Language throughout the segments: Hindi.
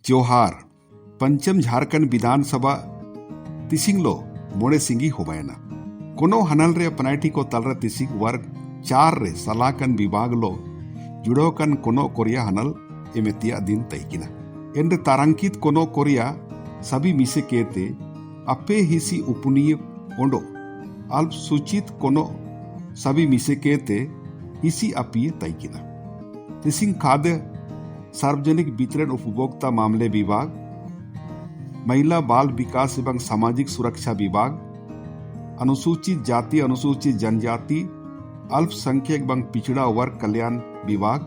जोहार पंचम झारखंड विधानसभा तिसिंगलो मोड़े सिंगी होबैना कोनो हनल रे पनाइटी को तलर तिसिंग वर्ग 4 रे सलाकन विभाग लो जुड़ोकन कोनो कोरिया हनल एमेतिया दिन तैकिना एंड तारांकित कोनो कोरिया सभी मिसे केते अपे हिसी उपनीय ओंडो अल्प सूचित कोनो सभी मिसे केते हिसी अपिये तैकिना तिसिंग खाद्य सार्वजनिक वितरण उपभोक्ता मामले विभाग, महिला बाल विकास एवं सामाजिक सुरक्षा विभाग, अनुसूचित जाति अनुसूचित जनजाति अल्पसंख्यक एवं पिछड़ा वर्ग कल्याण विभाग,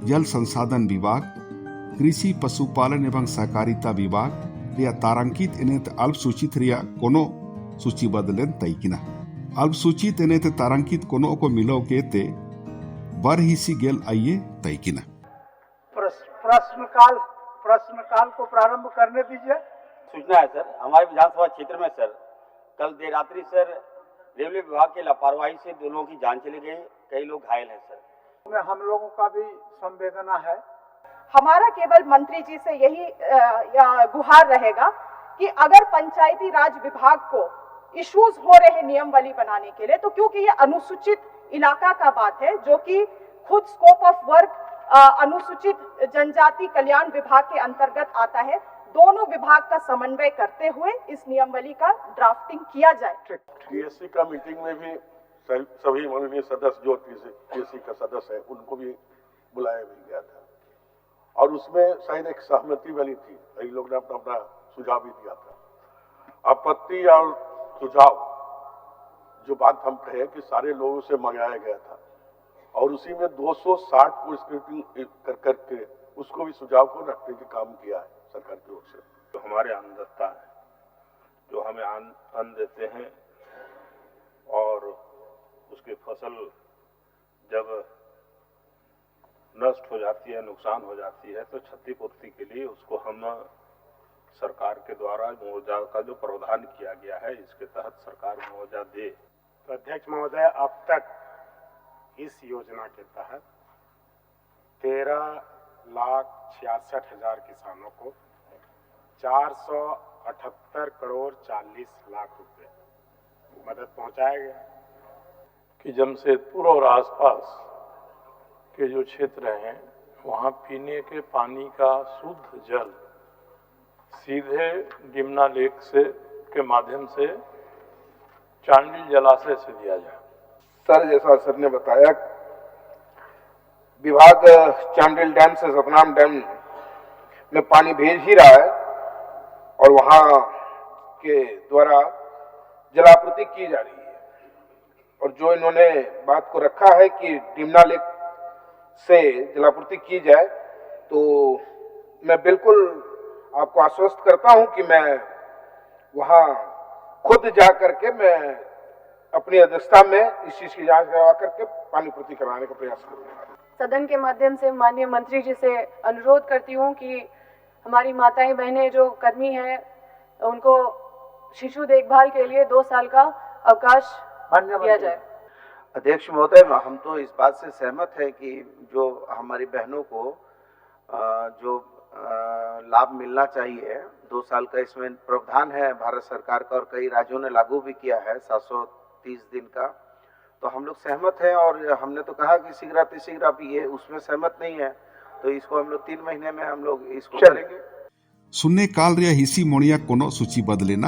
जल संसाधन विभाग, कृषि पशुपालन एवं सहकारिता विभाग या तारांकित इन्हें अल्पसूचित रिया कोनो सूचीबद्ध लेन तैकिना अल्पसूचित इन्हें तारांकित कोनो को मिलो केते बर हिसी गेल आइए तैकिना प्रश्नकाल को प्रारंभ करने दीजिए। सूचना है सर, हमारे विधानसभा क्षेत्र में सर कल देर रात्रि सर रेलवे विभाग की लापरवाही से 2 लोगों की जान चली गई, कई लोग घायल हैं सर। हम लोगों का भी संवेदना है। हमारा केवल मंत्री जी से यही गुहार रहेगा कि अगर पंचायती राज विभाग को इश्यूज हो रहे नियमावली बनाने के लिए, तो क्योंकि ये अनुसूचित इलाका का बात है जो कि खुद स्कोप ऑफ वर्क अनुसूचित जनजाति कल्याण विभाग के अंतर्गत आता है, दोनों विभाग का समन्वय करते हुए इस नियमावली का ड्राफ्टिंग किया जाए। टीएससी का मीटिंग में भी सभी माननीय सदस्य जो टीएससी का सदस्य है उनको भी बुलाया भी गया था और उसमें शायद एक सहमति बनी थी, कई लोग ने अपना अपना सुझाव भी दिया था। आपत्ति और सुझाव जो बात हम कहे कि सारे लोगों से मंगाया गया था और उसी में 260 को स्क्रूटनी कर करके उसको भी सुझाव को रखने का काम किया है सरकार की ओर से। जो हमारे अन्नदाता है, जो हमें अन्न देते हैं और उसकी फसल जब नष्ट हो जाती है, नुकसान हो जाती है, तो क्षतिपूर्ति के लिए उसको हम सरकार के द्वारा मुआवजा का जो प्रावधान किया गया है, इसके तहत सरकार मुआवजा दे। तो अध्यक्ष महोदय, अब तक इस योजना के तहत 13,66,000 किसानों को 478 करोड़ 40 लाख रुपए मदद पहुंचाया गया कि जमशेदपुर और आसपास के जो क्षेत्र हैं वहां पीने के पानी का शुद्ध जल सीधे डिमना लेक से के माध्यम से चांडिल जलाशय से दिया जाए। सर, जैसा सर ने बताया, विभाग चांडिल डैम से सतनाम डैम में पानी भेज ही रहा है और वहां के द्वारा जलापूर्ति की जा रही है और जो इन्होंने बात को रखा है कि डिमना लेक से जलापूर्ति की जाए, तो मैं बिल्कुल आपको आश्वस्त करता हूं कि मैं वहां खुद जा करके मैं अपनी अध्यक्षता में इस चीज की जांच करवा करके पानी पूर्ति कराने का प्रयास करूंगा। सदन के माध्यम से माननीय मंत्री जी से अनुरोध करती हूं कि हमारी माताएं बहनें जो कर्मी हैं उनको शिशु देखभाल के लिए 2 साल का अवकाश दिया जाए। अध्यक्ष महोदय, हम तो इस बात से सहमत है कि जो हमारी बहनों को जो लाभ मिलना चाहिए, 2 साल का इसमें प्रावधान है भारत सरकार का और कई राज्यों ने लागू भी किया है 730 दिन का, तो हम लोग सहमत हैं और हमने तो कहा कि शीघ्र अभी ये उसमें सहमत नहीं है, तो इसको हम लोग 3 महीने में हम लोग इसको करेंगे। सुनने काल रिया हिसी मोड़िया कोनो सूची बदलेना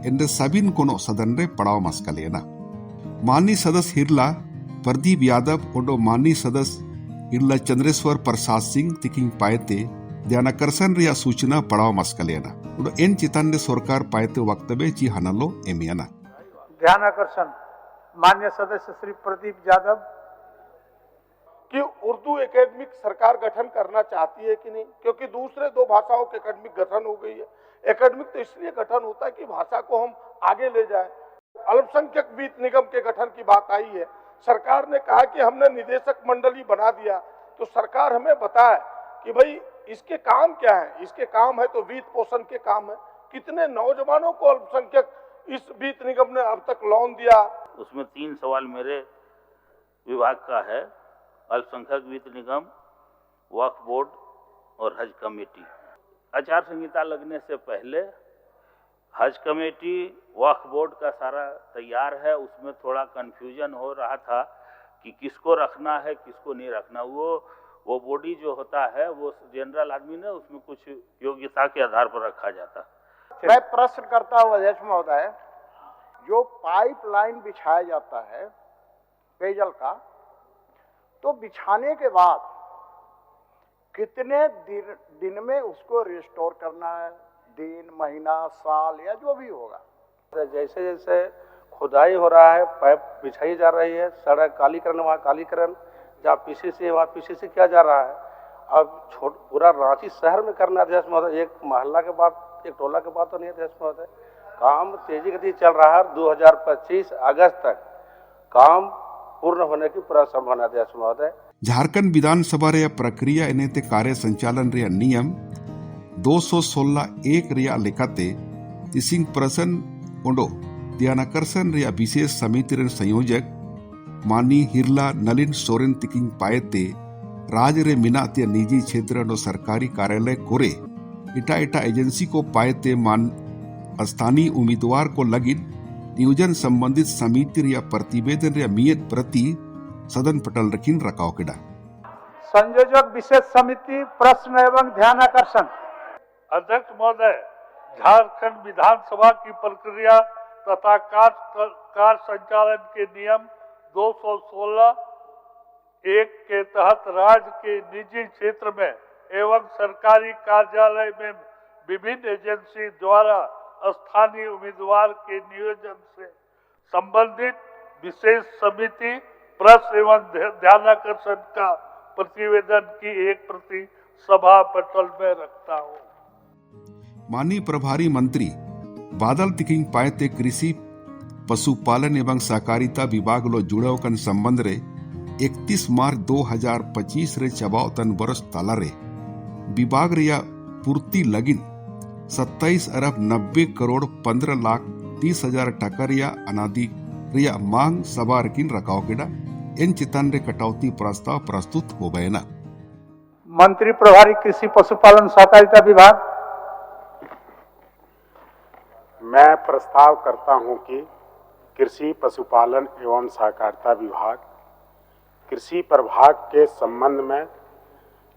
एंड सबिन कोनो सदन रे पड़ाव मस्का लेना माननीय सदस्य हिरला प्रदीप यादव और माननीय सदस्य हिरला चंद्रेश्वर प्रसाद सिंह तिकिंग पायते ध्यानाकर्षण रिया सूचना पड़ाव मस्का लेना और एन चितान ने सरकार पायते वक्तव्य ची हनलो एमियाना ध्यानाकर्षण माननीय सदस्य श्री प्रदीप यादव कि उर्दू एकेडमिक सरकार गठन करना चाहती है कि नहीं, क्योंकि दूसरे 2 भाषाओं के एकेडमिक गठन हो गई है। एकेडमिक तो इसलिए गठन होता है कि भाषा को हम आगे ले जाए। अल्पसंख्यक वित्त निगम के गठन की बात आई है, सरकार ने कहा कि हमने निदेशक मंडली बना दिया, तो सरकार हमें बताए कि भाई इसके काम क्या है। इसके काम है तो वित्त पोषण के काम है। कितने नौजवानों को अल्पसंख्यक इस वित्त निगम ने अब तक लोन दिया। उसमें 3 सवाल मेरे विभाग का है अल्पसंख्यक वित्त निगम, वक्फ बोर्ड और हज कमेटी। आचार संहिता लगने से पहले हज कमेटी, वक्फ बोर्ड का सारा तैयार है। उसमें थोड़ा कन्फ्यूजन हो रहा था कि किसको रखना है, किसको नहीं रखना। वो बॉडी जो होता है वो जनरल आदमी ने उसमें कुछ योग्यता के आधार पर रखा जाता। मैं प्रश्न करता हूँ अध्यक्ष महोदय, जो पाइपलाइन बिछाया जाता है पेयजल का, तो बिछाने के बाद कितने दिन में उसको रिस्टोर करना है? दिन, महीना, साल या जो भी होगा? जैसे जैसे खुदाई हो रहा है, पाइप बिछाई जा रही है, सड़क कालीकरण वहाँ कालीकरण, जहाँ पीसीसी वहाँ पीसीसी किया जा रहा है। अब पूरा रांची शहर में करना अध्यक्ष महोदय, एक मोहल्ला के बाद, एक टोला के बाद तो नहीं अध्यक्ष महोदय। काम तेजी गति चल रहा है। 2025 अगस्त तक काम पूर्ण होने की पूरा संभावना अध्यक्ष महोदय। झारखंड विधानसभा रे प्रक्रिया एने ते कार्य संचालन रे नियम 216(1) रे लेखाते तिसिंग प्रसन्न ओंडो ध्यानाकर्षण रे विशेष समिति रे संयोजक मानी हिरला नलिन सोरेन तिकिंग पाएते राज्य रे मिनाते निजी क्षेत्र नो सरकारी कार्यालय कोरे इटा एजेंसी को पाएते मान स्थानीय उम्मीदवार को लगिन नियोजन संबंधित समिति या प्रतिवेदन या मियत प्रति सदन पटल रखिन रखाव केडा। संयोजक विशेष समिति प्रश्न एवं ध्यानाकर्षण। अध्यक्ष महोदय, झारखंड विधानसभा की प्रक्रिया तथा कार्य संचालन के नियम 216(1) के तहत राज्य के निजी क्षेत्र में एवं सरकारी कार्यालय में विभिन्न एजेंसी द्वारा स्थानीय उम्मीदवार के नियोजन से संबंधित विशेष समिति प्रश्न एवं ध्यानाकर्षण का प्रतिवेदन की एक प्रति सभा पटल में रखता हूँ। माननीय प्रभारी मंत्री बादल तिकिंग पाएते कृषि पशुपालन एवं सहकारिता विभाग लो जुड़ाव कन संबंध रे 31 मार्च 2025 रे चबाव तन वर्ष ताला रे विभाग रिया पूर्ति लगिन 27 अरब 90 करोड़ 15 लाख 30 हजार टका रिया अनादि रिया मांग सभा रकिन रखाव केडा इन चितान रे कटौती प्रस्ताव प्रस्तुत हो गए ना। मंत्री प्रभारी कृषि पशुपालन सहकारिता विभाग। मैं प्रस्ताव करता हूं कि कृषि पशुपालन एवं सहकारिता विभाग कृषि प्रभाग के संबंध में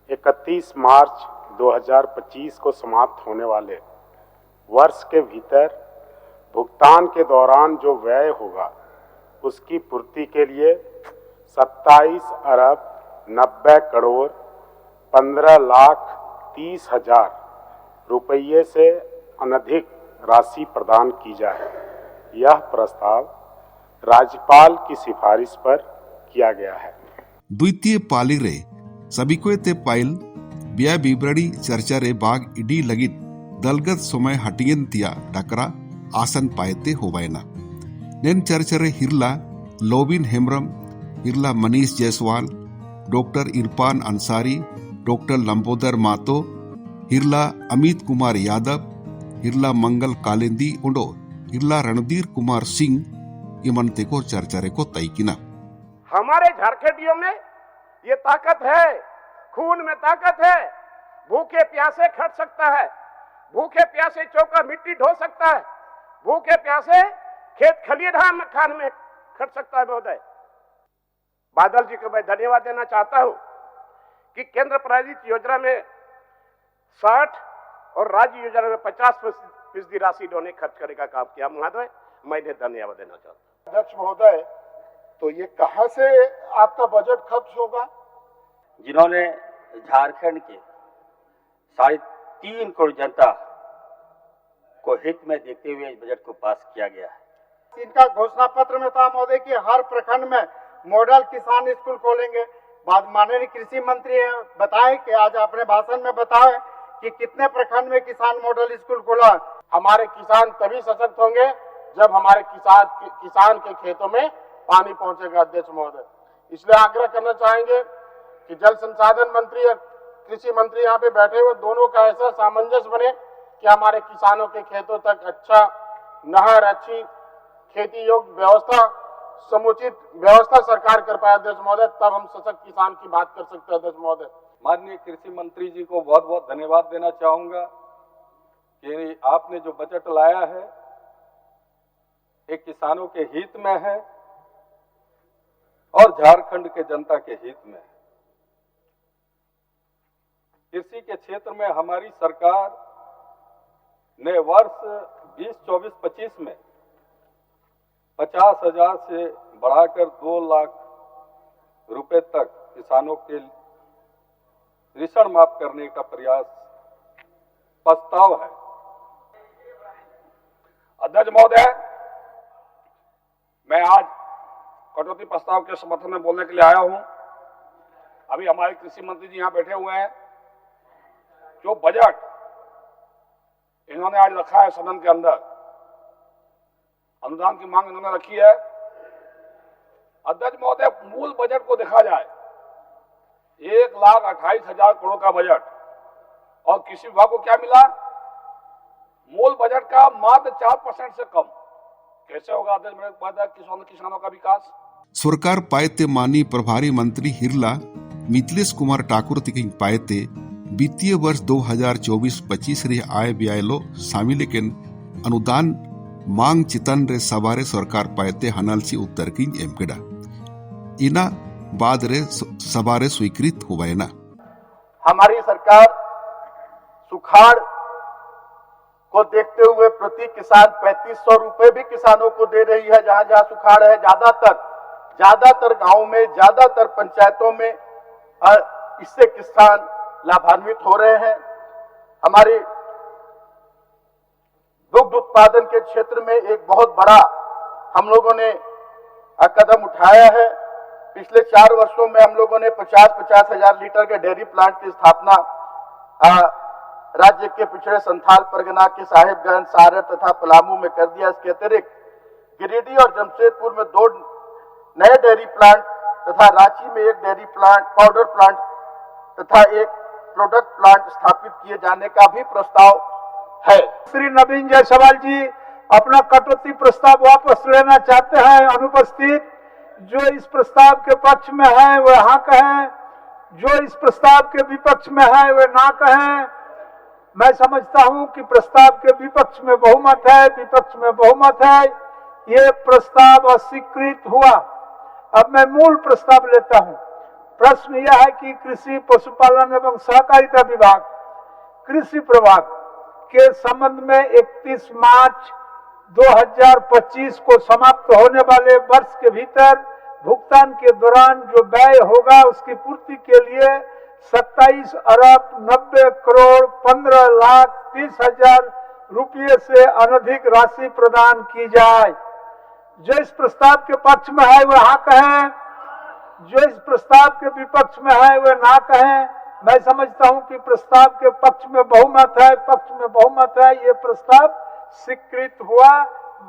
31 मार्च 2025 को समाप्त होने वाले वर्ष के भीतर भुगतान के दौरान जो व्यय होगा उसकी पूर्ति के लिए 27 अरब 90 करोड़ 15 लाख 30 हजार रुपये से अनधिक राशि प्रदान की जाए। यह प्रस्ताव राज्यपाल की सिफारिश पर किया गया है। द्वितीय पाली रे सभी को ते पाइल ब्या विवरणी चर्चा रे बाग इडी लगित दलगत समय हटियन तिया डकरा आसन पाएते होवायना नेन चर्चा रे हिरला लोबिन हेमरम, हिरला मनीष जायसवाल, डॉक्टर इरफान अंसारी, डॉक्टर लंबोदर मातो, हिरला अमित कुमार यादव, हिरला मंगल कालिंदी उंडो हिरला रणधीर कुमार सिंह इमनते को चर्चा रे को तय किना। हमारे झारखंडियों में ये ताकत है, खून में ताकत है। भूखे प्यासे खट सकता है, भूखे प्यासे चौका मिट्टी ढो सकता है, भूखे प्यासे खेत खलिहान खान में खट सकता है। महोदय बादल जी को मैं धन्यवाद देना चाहता हूं कि केंद्र प्रायोजित योजना में 60 और राज्य योजना में 50% राशि इन्होंने खर्च करने का काम किया। महोदय मैं इन्हें धन्यवाद देना चाहता हूं। अध्यक्ष महोदय, तो ये कहां से आपका बजट खर्च होगा? जिन्होंने झारखंड के 3.5 करोड़ जनता को हित में देखते हुए इस बजट को पास किया गया है। इनका घोषणा पत्र में था महोदय कि हर प्रखंड में मॉडल किसान स्कूल खोलेंगे। बाद माननीय कृषि मंत्री बताए कि आज अपने भाषण में बताए कि कितने प्रखंड में किसान मॉडल स्कूल खोला। हमारे किसान तभी सशक्त होंगे जब हमारे किसान के खेतों में पानी पहुंचेगा। अध्यक्ष महोदय, इसलिए आग्रह करना चाहेंगे कि जल संसाधन मंत्री और कृषि मंत्री यहाँ पे बैठे हुए दोनों का ऐसा सामंजस्य बने कि हमारे किसानों के खेतों तक अच्छा नहर, अच्छी खेती योग्य व्यवस्था समुचित व्यवस्था सरकार कर पाए अध्यक्ष महोदय, तब हम सशक्त किसान की बात कर सकते हैं अध्यक्ष महोदय। माननीय कृषि मंत्री जी को बहुत बहुत धन्यवाद देना चाहूंगा कि आपने जो बजट लाया है एक किसानों के हित में है और झारखंड के जनता के हित में है। कृषि के क्षेत्र में हमारी सरकार ने वर्ष 2024-25 में 50,000 से बढ़ाकर 2 लाख रुपए तक किसानों के ऋण माफ करने का प्रस्ताव है। अध्यक्ष महोदय, मैं आज कटौती प्रस्ताव के समर्थन में बोलने के लिए आया हूं। अभी हमारे कृषि मंत्री जी यहाँ बैठे हुए हैं। जो बजट इन्होंने आज रखा है सदन के अंदर, अनुदान की मांग इन्होंने रखी है। अध्यक्ष महोदय, मूल बजट को देखा जाए 1,28,000 करोड़ का बजट, और कृषि विभाग को क्या मिला? मूल बजट का मात्र 4% से कम। कैसे होगा अध्यक्ष किसानों का विकास? सरकार पायते मानी प्रभारी मंत्री हिरला मिथिलेश कुमार ठाकुर तिकिंग पायते वित्तीय वर्ष 2024-25 रे आय व्ययलो शामिल अनुदान मांग चितन रे सवारे सरकार पायते हनालची उत्तर किंग एमकेडा इना बाद रे सवारे स्वीकृत हुआ। हमारी सरकार सुखाड़ को देखते हुए प्रति किसान 3500 रुपए भी किसानों को दे रही है। जहां जहां सुखाड़ है, ज्यादातर गांवों में, ज्यादातर पंचायतों में इससे किसान लाभान्वित हो रहे हैं। हमारे दुग्ध उत्पादन के क्षेत्र में एक बहुत बड़ा हम लोगों ने कदम उठाया है। पिछले 4 वर्षों में हम लोगों ने 50-50 हजार लीटर के डेयरी प्लांट की स्थापना राज्य के पिछड़े संथाल परगना के साहिबगंज, सारण तथा पलामू में कर दिया। इसके अतिरिक्त गिरिडीह और जमशेदपुर में 2 नए डेयरी प्लांट तथा रांची में 1 डेयरी प्लांट, पाउडर प्लांट तथा 1 प्रोडक्ट प्लांट स्थापित किए जाने का भी प्रस्ताव है। श्री नवीन जायसवाल जी अपना कटौती प्रस्ताव वापस लेना चाहते हैं। अनुपस्थित जो इस प्रस्ताव के पक्ष में है वे हाँ कहें, जो इस प्रस्ताव के विपक्ष में है वे ना कहें। मैं समझता हूं कि प्रस्ताव के विपक्ष में बहुमत है, विपक्ष में बहुमत है। ये प्रस्ताव अस्वीकृत हुआ। अब मैं मूल प्रस्ताव लेता हूं। प्रश्न यह है कि कृषि, पशुपालन एवं सहकारिता विभाग कृषि प्रभाग के संबंध में 31 मार्च 2025 को समाप्त होने वाले वर्ष के भीतर भुगतान के दौरान जो व्यय होगा उसकी पूर्ति के लिए 27 अरब 90 करोड़ 15 लाख 30 हजार रुपये से अनधिक राशि प्रदान की जाए। जो इस प्रस्ताव के पक्ष में है वह हाँ कहें, जो इस प्रस्ताव के विपक्ष में है वह ना कहें। मैं समझता हूं कि प्रस्ताव के पक्ष में बहुमत है, पक्ष में बहुमत है। ये प्रस्ताव स्वीकृत हुआ,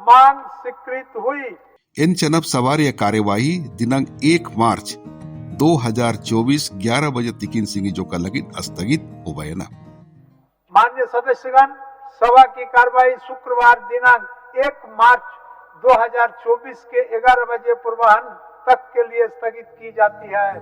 मांग स्वीकृत हुई। इन चनब सवार यह कार्यवाही दिनांक 1 मार्च 2024 11 बजे तिकिन सिंह जो का लगिन स्थगित हो गया। माननीय सदस्यगण, सभा की कार्यवाही शुक्रवार दिनांक 1 मार्च 2024 के 11 बजे पूर्वाह्न तक के लिए स्थगित की जाती है।